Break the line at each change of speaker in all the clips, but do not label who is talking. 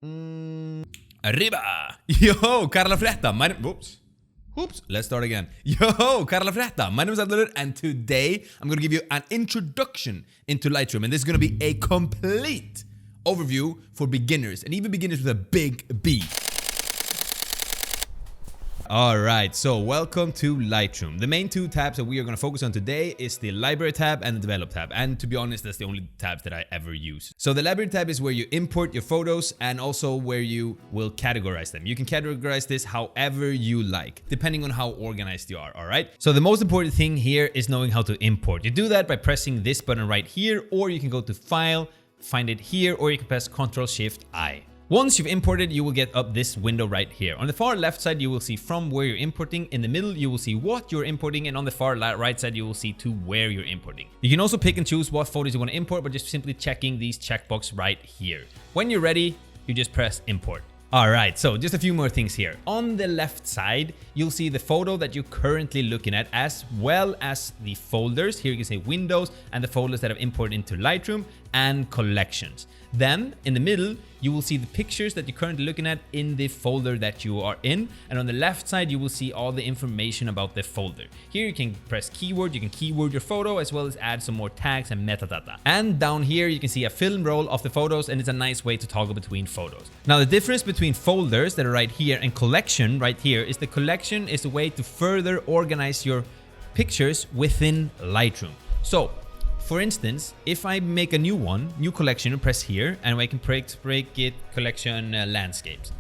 Arriba! Yo, Carla Fretta. Oops, let's start again. Yo, Carla Fretta. My name is Adler, and today I'm going to give you an introduction into Lightroom. And this is going to be a complete overview for beginners, and even beginners with a big B. Alright, so welcome to Lightroom. The main two tabs that we are going to focus on today is the Library tab and the Develop tab. And to be honest, that's the only tabs that I ever use. So the Library tab is where you import your photos and also where you will categorize them. You can categorize this however you like, depending on how organized you are, alright? So the most important thing here is knowing how to import. You do that by pressing this button right here, or you can go to File, find it here, or you can press Ctrl-Shift-I. Once you've imported, you will get up this window right here. On the far left side, you will see from where you're importing. In the middle, you will see what you're importing. And on the far right side, you will see to where you're importing. You can also pick and choose what photos you want to import by just simply checking these checkbox right here. When you're ready, you just press import. Alright, so just a few more things here. On the left side, you'll see the photo that you're currently looking at, as well as the folders. Here you can say Windows and the folders that I've imported into Lightroom and collections. Then in the middle, you will see the pictures that you're currently looking at in the folder that you are in. And on the left side, you will see all the information about the folder. Here you can press keyword, you can keyword your photo, as well as add some more tags and metadata. And down here, you can see a film roll of the photos, and it's a nice way to toggle between photos. Now the difference between folders that are right here and collection right here is the collection is a way to further organize your pictures within Lightroom. So for instance, if I make a new collection, and press here, and I can break it collection landscapes.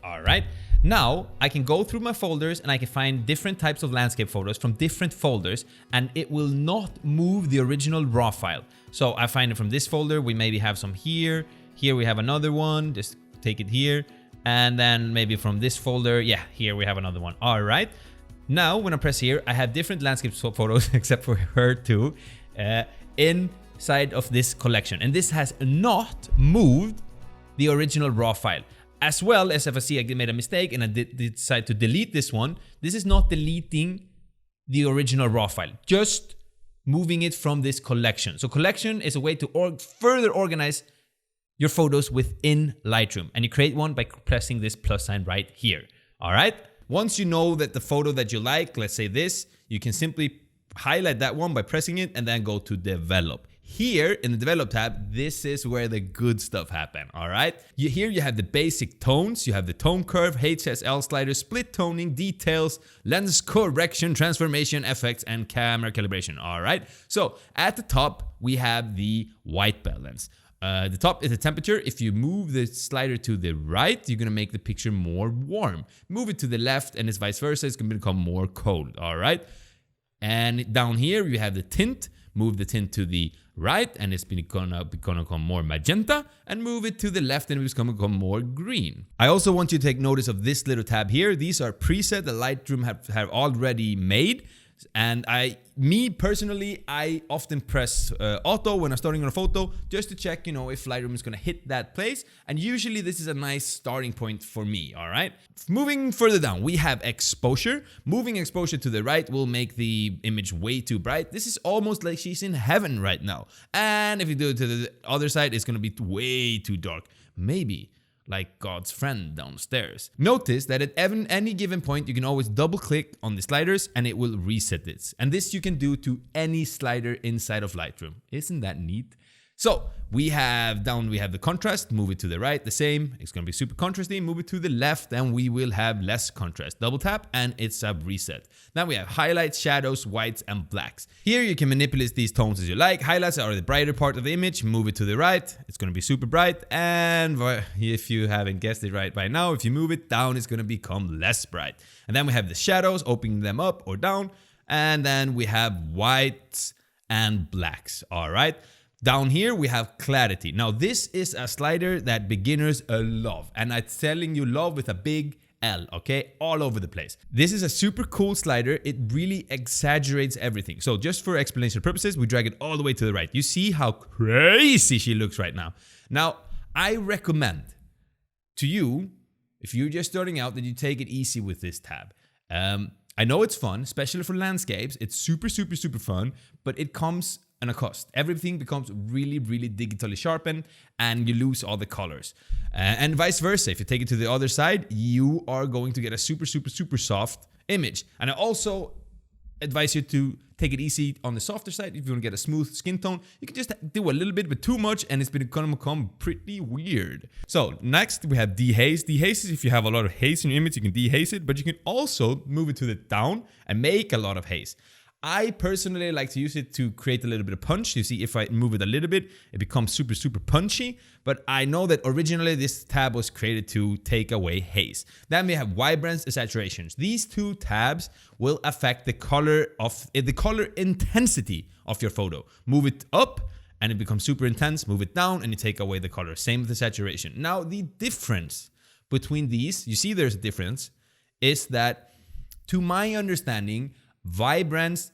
All right. Now I can go through my folders and I can find different types of landscape photos from different folders, and it will not move the original raw file. So I find it from this folder. We maybe have some here. Here we have another one. Just take it here, and then maybe from this folder. Yeah, here we have another one. All right. Now when I press here, I have different landscape photos except for her too. Inside of this collection, and this has not moved the original raw file. As well as if I see I made a mistake and I decide to delete this one, this is not deleting the original raw file, just moving it from this collection. So collection is a way to further organize your photos within Lightroom, and you create one by pressing this plus sign right here. All right. Once you know that the photo that you like, let's say this, you can simply highlight that one by pressing it and then go to Develop. Here in the Develop tab, this is where the good stuff happen, all right? Here you have the basic tones, you have the tone curve, HSL Slider, split toning, details, lens correction, transformation, effects, and camera calibration, all right? So at the top, we have the white balance. The top is the temperature. If you move the slider to the right, you're gonna make the picture more warm. Move it to the left and it's vice versa, it's gonna become more cold, all right? And down here you have the tint. Move the tint to the right and it's gonna become more magenta, and move it to the left and it's gonna become more green. I also want you to take notice of this little tab here. These are presets that Lightroom have already made. And me personally, I often press auto when I'm starting on a photo just to check, if Lightroom is gonna hit that place. And usually this is a nice starting point for me, all right? Moving further down, we have exposure. Moving exposure to the right will make the image way too bright. This is almost like she's in heaven right now. And if you do it to the other side, it's gonna be way too dark. Maybe like God's friend downstairs. Notice that at any given point, you can always double click on the sliders and it will reset this. And this you can do to any slider inside of Lightroom. Isn't that neat? So we have the contrast, move it to the right, the same. It's gonna be super contrasty, move it to the left and we will have less contrast. Double tap and it's a reset. Now we have highlights, shadows, whites and blacks. Here you can manipulate these tones as you like. Highlights are the brighter part of the image, move it to the right. It's gonna be super bright, and if you haven't guessed it right by now, if you move it down, it's gonna become less bright. And then we have the shadows, opening them up or down. And then we have whites and blacks, all right? Down here, we have clarity. Now, this is a slider that beginners love. And I'm telling you, love with a big L, okay? All over the place. This is a super cool slider. It really exaggerates everything. So just for explanation purposes, we drag it all the way to the right. You see how crazy she looks right now. Now, I recommend to you, if you're just starting out, that you take it easy with this tab. I know it's fun, especially for landscapes. It's super, super, super fun, but it comes and a cost. Everything becomes really, really digitally sharpened and you lose all the colors. And vice versa. If you take it to the other side, you are going to get a super, super, super soft image. And I also advise you to take it easy on the softer side. If you want to get a smooth skin tone, you can just do a little bit, but too much, and it's going to become pretty weird. So next we have dehaze. Dehaze is if you have a lot of haze in your image, you can dehaze it, but you can also move it to the down and make a lot of haze. I personally like to use it to create a little bit of punch. You see, if I move it a little bit, it becomes super, super punchy. But I know that originally this tab was created to take away haze. Then we have vibrance and saturations. These two tabs will affect the color intensity of your photo. Move it up and it becomes super intense. Move it down and you take away the color. Same with the saturation. Now the difference between these, you see there's a difference, is that to my understanding, vibrance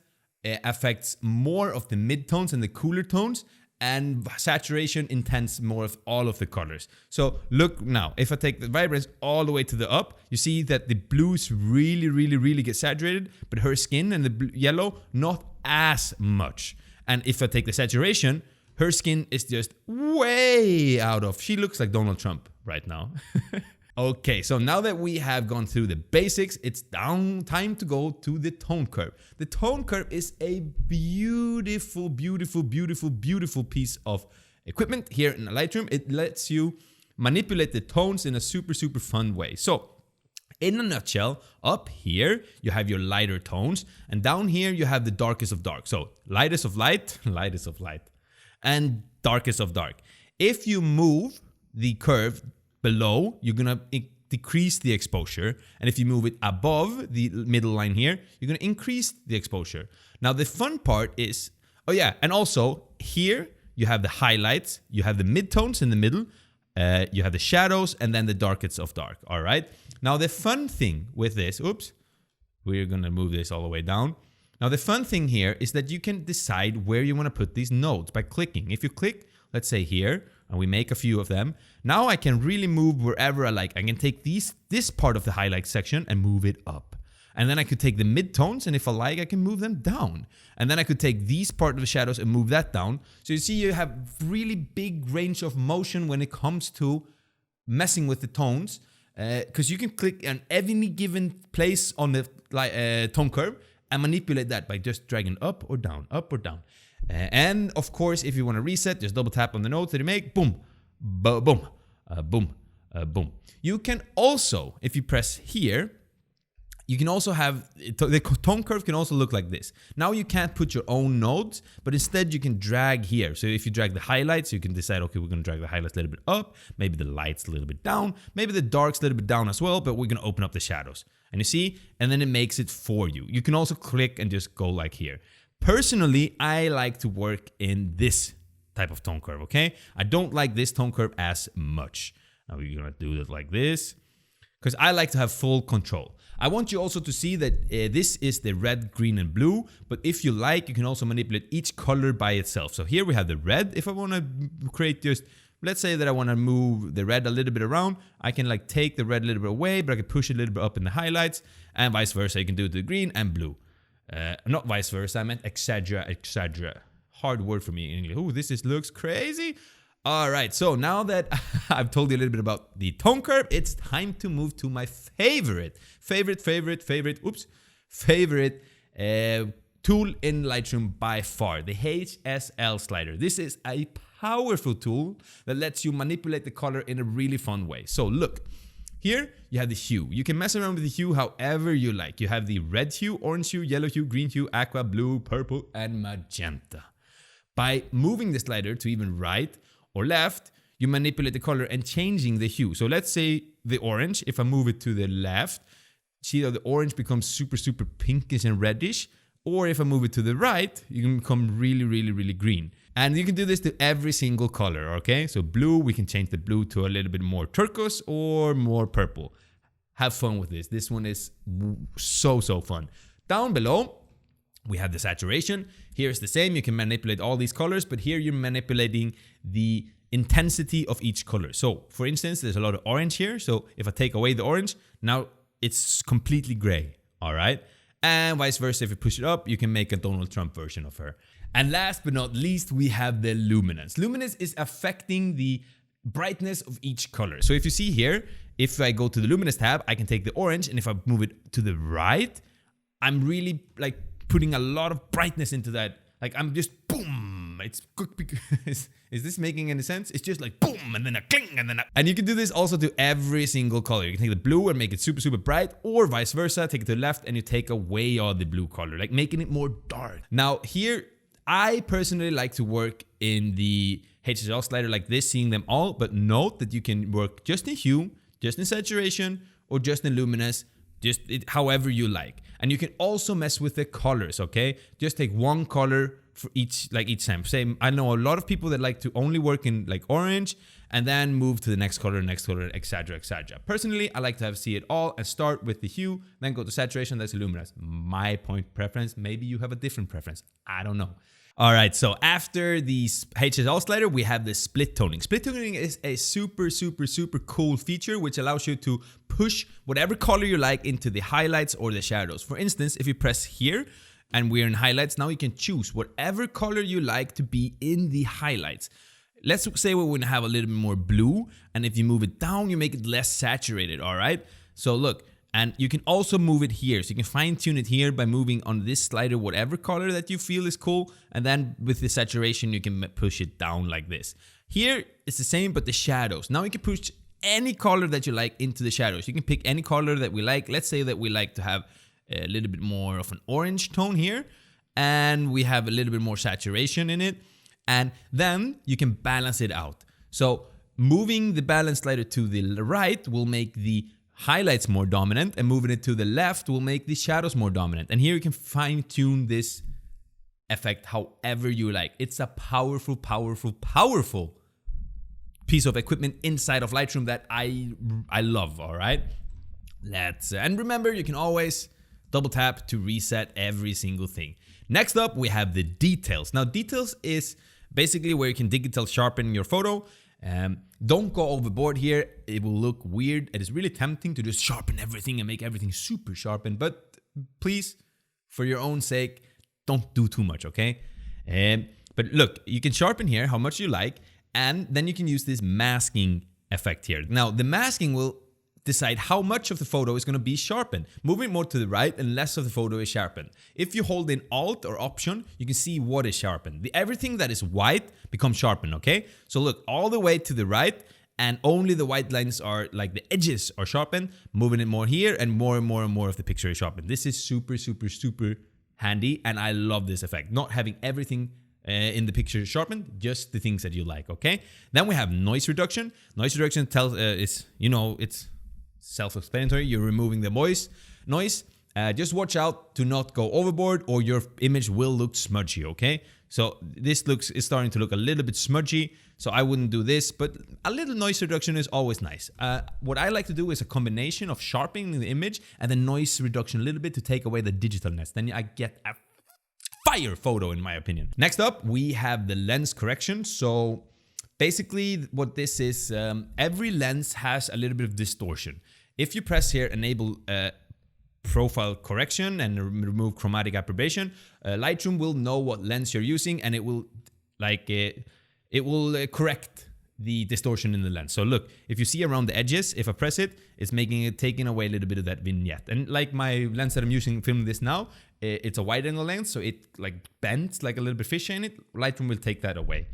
affects more of the mid-tones and the cooler tones, and saturation intense more of all of the colors. So look now, if I take the vibrance all the way to the up, you see that the blues really, really, really get saturated, but her skin and the yellow, not as much. And if I take the saturation, her skin is just way out of, she looks like Donald Trump right now. Okay, so now that we have gone through the basics, it's time to go to the tone curve. The tone curve is a beautiful, beautiful, beautiful, beautiful piece of equipment here in Lightroom. It lets you manipulate the tones in a super, super fun way. So in a nutshell, up here, you have your lighter tones, and down here, you have the darkest of dark. So lightest of light, lightest of light, and darkest of dark. If you move the curve below, you're gonna decrease the exposure, and if you move it above the middle line here, you're gonna increase the exposure. Now the fun part is, oh yeah, and also here you have the highlights, you have the midtones in the middle, you have the shadows, and then the darkest of dark. All right. Now the fun thing with this, oops, we're gonna move this all the way down. Now the fun thing here is that you can decide where you want to put these nodes by clicking. If you click, let's say here, and we make a few of them, now I can really move wherever I like. I can take this part of the highlight section and move it up. And then I could take the midtones, and if I like, I can move them down. And then I could take these part of the shadows and move that down. So you see, you have really big range of motion when it comes to messing with the tones, because you can click on any given place on the tone curve and manipulate that by just dragging up or down, up or down. And of course, if you want to reset, just double tap on the notes that you make, boom, boom, boom, boom. You can also, if you press here, you can also have, the tone curve can also look like this. Now you can't put your own nodes, but instead you can drag here. So if you drag the highlights, you can decide, okay, we're going to drag the highlights a little bit up, maybe the lights a little bit down, maybe the darks a little bit down as well, but we're going to open up the shadows. And you see, and then it makes it for you. You can also click and just go like here. Personally, I like to work in this type of tone curve, okay? I don't like this tone curve as much. Now we're gonna do it like this, because I like to have full control. I want you also to see that this is the red, green, and blue, but if you like, you can also manipulate each color by itself. So here we have the red. If I wanna create just, let's say that I wanna move the red a little bit around, I can like take the red a little bit away, but I can push it a little bit up in the highlights, and vice versa. You can do it to the green and blue. Not vice versa, I meant exaggerate. Hard word for me in English. Oh, this looks crazy. All right, so now that I've told you a little bit about the tone curve, it's time to move to my favorite tool in Lightroom by far, the HSL Slider. This is a powerful tool that lets you manipulate the color in a really fun way. So look. Here, you have the hue. You can mess around with the hue however you like. You have the red hue, orange hue, yellow hue, green hue, aqua, blue, purple, and magenta. By moving the slider to even right or left, you manipulate the color and changing the hue. So let's say the orange, if I move it to the left, see how the orange becomes super, super pinkish and reddish. Or if I move it to the right, you can become really, really, really green. And you can do this to every single color, okay? So blue, we can change the blue to a little bit more turquoise or more purple. Have fun with this. This one is so, so fun. Down below, we have the saturation. Here's the same. You can manipulate all these colors, but here you're manipulating the intensity of each color. So for instance, there's a lot of orange here. So if I take away the orange, now it's completely gray, all right? And vice versa, if you push it up, you can make a Donald Trump version of her. And last but not least, we have the luminance. Luminance is affecting the brightness of each color. So if you see here, if I go to the luminous tab, I can take the orange, and if I move it to the right, I'm really like putting a lot of brightness into that. Like I'm just boom. It's is this making any sense? It's just like boom, and then a cling, and then and you can do this also to every single color. You can take the blue and make it super, super bright, or vice versa. Take it to the left and you take away all the blue color, like making it more dark. Now here, I personally like to work in the HSL slider like this, seeing them all, but note that you can work just in hue, just in saturation, or just in luminous, however you like. And you can also mess with the colors, okay? Just take one color for each time. Say, I know a lot of people that like to only work in like orange and then move to the next color, etc, etc. Personally, I like to see it all and start with the hue, then go to saturation, that's luminous. My point preference, maybe you have a different preference. I don't know. All right, so after the HSL slider, we have the split toning. Split toning is a super, super, super cool feature which allows you to push whatever color you like into the highlights or the shadows. For instance, if you press here and we're in highlights, now you can choose whatever color you like to be in the highlights. Let's say we want to have a little bit more blue, and if you move it down, you make it less saturated, all right? So look, and you can also move it here. So you can fine tune it here by moving on this slider whatever color that you feel is cool. And then with the saturation, you can push it down like this. Here, it's the same, but the shadows. Now you can push any color that you like into the shadows. You can pick any color that we like. Let's say that we like to have a little bit more of an orange tone here. And we have a little bit more saturation in it. And then you can balance it out. So moving the balance slider to the right will make the highlights more dominant, and moving it to the left will make the shadows more dominant. And here you can fine tune this effect however you like. It's a powerful, powerful, powerful piece of equipment inside of Lightroom that I love, all right? And remember, you can always double tap to reset every single thing. Next up, we have the details. Now, details is basically where you can digital sharpen your photo. Don't go overboard here. It will look weird. It is really tempting to just sharpen everything and make everything super sharpened. But please, for your own sake, don't do too much, okay? But look, you can sharpen here how much you like, and then you can use this masking effect here. Now, the masking will decide how much of the photo is going to be sharpened. Moving more to the right and less of the photo is sharpened. If you hold in Alt or Option, you can see what is sharpened. Everything that is white becomes sharpened, okay? So look, all the way to the right, and only the white lines are like the edges are sharpened. Moving it more here, and more of the picture is sharpened. This is super, super, super handy, and I love this effect. Not having everything in the picture sharpened, just the things that you like, okay? Then we have noise reduction. Noise reduction tells it's self-explanatory. You're removing the noise. Just watch out to not go overboard, or your image will look smudgy, okay? So this is starting to look a little bit smudgy, so I wouldn't do this, but a little noise reduction is always nice. What I like to do is a combination of sharpening the image and then noise reduction a little bit to take away the digitalness. Then I get a fire photo, in my opinion. Next up, we have the lens correction. So basically what this is, every lens has a little bit of distortion. If you press here, enable profile correction and remove chromatic aberration, Lightroom will know what lens you're using, and it will correct the distortion in the lens. So look, if you see around the edges, if I press it, it's taking away a little bit of that vignette. And like my lens that I'm using filming this now, it's a wide angle lens, so it like bends like a little bit fishy in it. Lightroom will take that away.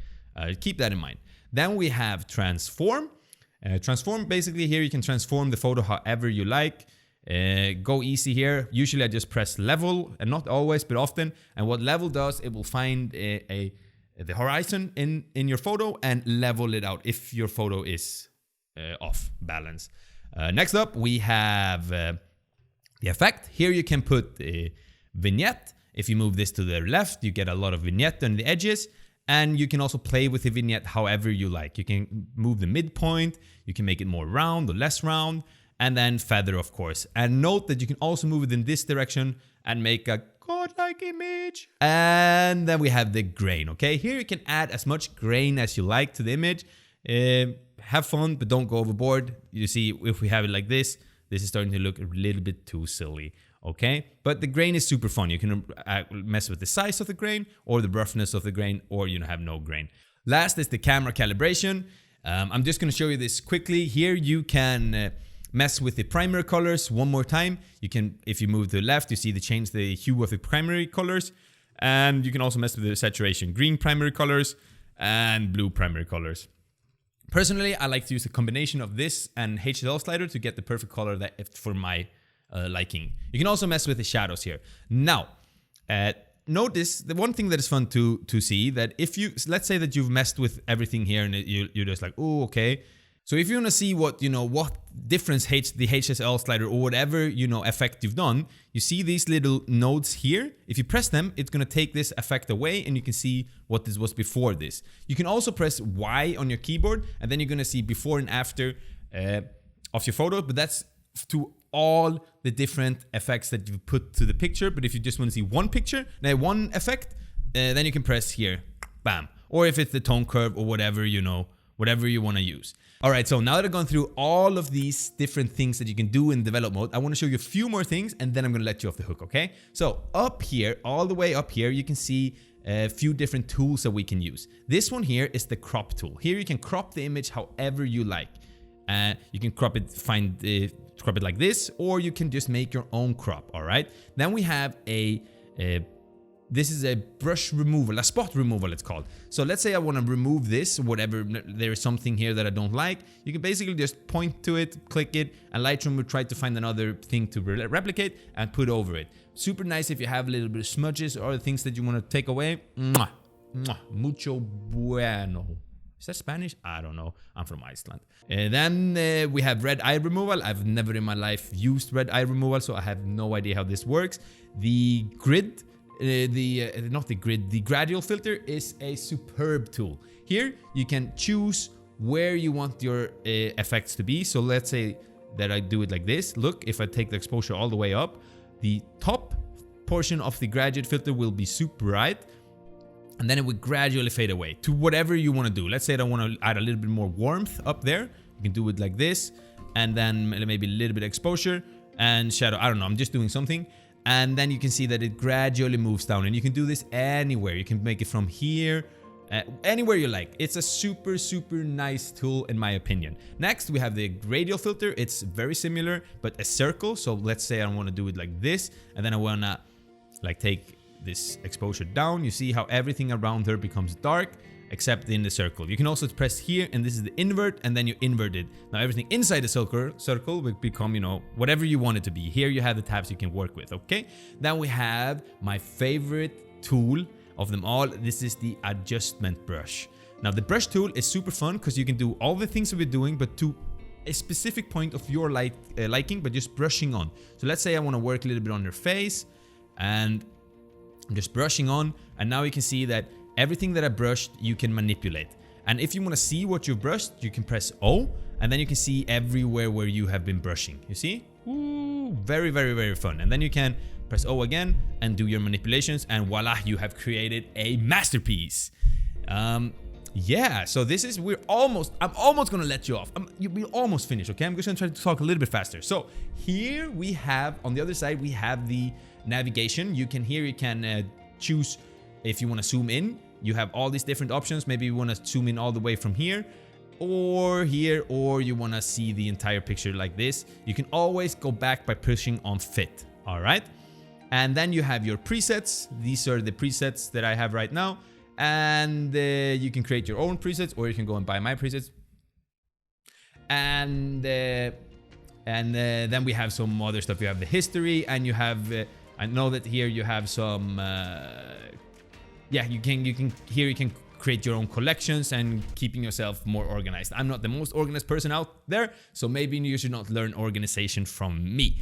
Keep that in mind. Then we have transform. Transform, basically here you can transform the photo however you like. Go easy here. Usually I just press level, and not always, but often. And what level does, it will find the horizon in your photo and level it out if your photo is off balance. Next up, we have the effect. Here you can put a vignette. If you move this to the left, you get a lot of vignette on the edges. And you can also play with the vignette however you like. You can move the midpoint, you can make it more round or less round, and then feather, of course. And note that you can also move it in this direction and make a godlike image. And then we have the grain, okay? Here you can add as much grain as you like to the image. Have fun, but don't go overboard. You see, if we have it like this, this is starting to look a little bit too silly. Okay, but the grain is super fun. You can mess with the size of the grain or the roughness of the grain, or you have no grain. Last is the camera calibration. I'm just going to show you this quickly. Here you can mess with the primary colors one more time. You can, if you move to the left, you see the change the hue of the primary colors, and you can also mess with the saturation, green primary colors and blue primary colors. Personally, I like to use a combination of this and HSL Slider to get the perfect color that for my liking. You can also mess with the shadows here. Now, notice the one thing that is fun to see, that if you, let's say that you've messed with everything here and you're just like, oh, okay. So if you want to see what, what difference the HSL Slider or whatever, effect you've done, you see these little nodes here. If you press them, it's going to take this effect away and you can see what this was before this. You can also press Y on your keyboard and then you're going to see before and after of your photo, but that's to all the different effects that you put to the picture. But if you just want to see one picture, one effect, then you can press here, bam. Or if it's the tone curve or whatever, whatever you want to use. All right, so now that I've gone through all of these different things that you can do in develop mode, I want to show you a few more things and then I'm going to let you off the hook, okay? So up here, all the way up here, you can see a few different tools that we can use. This one here is the crop tool. Here you can crop the image however you like. You can crop it, crop it like this, or you can just make your own crop, all right? Then we have this is a brush removal, a spot removal it's called. So let's say I want to remove this, whatever, there is something here that I don't like. You can basically just point to it, click it, and Lightroom will try to find another thing to replicate and put over it. Super nice if you have a little bit of smudges or other things that you want to take away. Mwah, mwah, mucho bueno. Is that Spanish? I don't know. I'm from Iceland. Then we have red eye removal. I've never in my life used red eye removal, so I have no idea how this works. The grid, the gradual filter is a superb tool. Here you can choose where you want your effects to be. So let's say that I do it like this. Look, if I take the exposure all the way up, the top portion of the graduate filter will be super bright. And then it would gradually fade away to whatever you want to do. Let's say I want to add a little bit more warmth up there. You can do it like this. And then maybe a little bit of exposure and shadow. I don't know. I'm just doing something. And then you can see that it gradually moves down. And you can do this anywhere. You can make it from here, anywhere you like. It's a super, super nice tool in my opinion. Next, we have the radial filter. It's very similar, but a circle. So let's say I want to do it like this. And then I want to take this exposure down. You see how everything around her becomes dark except in the circle. You can also press here and this is the invert and then you invert it. Now everything inside the circle will become, whatever you want it to be. Here you have the tabs you can work with, okay? Then we have my favorite tool of them all. This is the adjustment brush. Now the brush tool is super fun because you can do all the things that we're doing, but to a specific point of your liking, but just brushing on. So let's say I want to work a little bit on your face and I'm just brushing on, and now you can see that everything that I brushed you can manipulate. And if you want to see what you've brushed, you can press O and then you can see everywhere where you have been brushing. You see? Ooh, very, very, very fun. And then you can press O again and do your manipulations, and voila, you have created a masterpiece. Yeah, so this is, I'm almost gonna let you off. We're almost finished, okay? I'm just gonna try to talk a little bit faster. So here we have, on the other side, we have the navigation. You can choose if you want to zoom in. You have all these different options. Maybe you want to zoom in all the way from here, or you want to see the entire picture like this. You can always go back by pushing on fit. All right, and then you have your presets. These are the presets that I have right now, and you can create your own presets, or you can go and buy my presets. And then we have some other stuff. You have the history, and you have I know that here you have some you can create your own collections and keeping yourself more organized. I'm not the most organized person out there, so maybe you should not learn organization from me.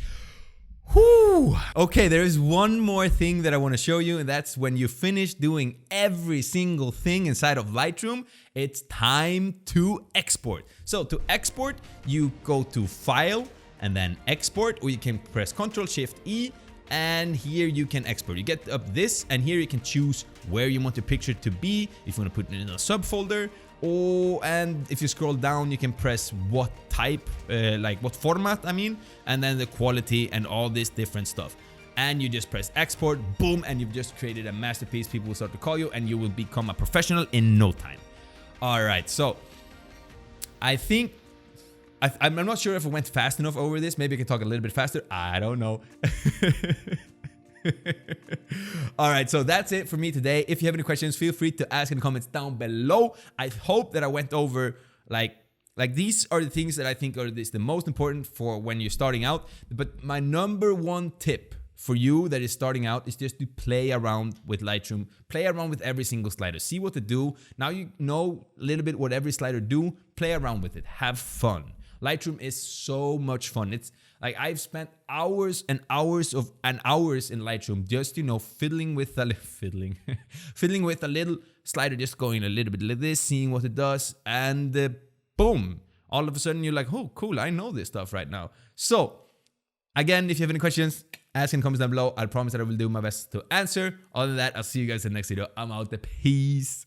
Whew. Okay, there is one more thing that I want to show you, and that's when you finish doing every single thing inside of Lightroom, it's time to export. So to export, you go to File and then Export, or you can press Ctrl-Shift-E, and here you can export. You get up this, and here you can choose where you want your picture to be. If you want to put it in a subfolder, Oh, and if you scroll down, you can press what type, like what format, I mean, and then the quality and all this different stuff. And you just press export, boom, and you've just created a masterpiece. People will start to call you and you will become a professional in no time. All right, so I think, I'm not sure if I went fast enough over this. Maybe I can talk a little bit faster. I don't know. All right, so that's it for me today. If you have any questions, feel free to ask in the comments down below. I hope that I went over like these are the things that I think are the most important for when you're starting out. But my number one tip for you that is starting out is just to play around with Lightroom. Play around with every single slider. See what to do. Now you know a little bit what every slider do. Play around with it. Have fun. Lightroom is so much fun. It's like I've spent hours and hours in Lightroom just, you know, fiddling with a little slider, just going a little bit like this, seeing what it does, and boom, all of a sudden you're like, oh, cool, I know this stuff right now. So again, if you have any questions, ask in the comments down below. I promise that I will do my best to answer. Other than that, I'll see you guys in the next video. I'm out. Peace.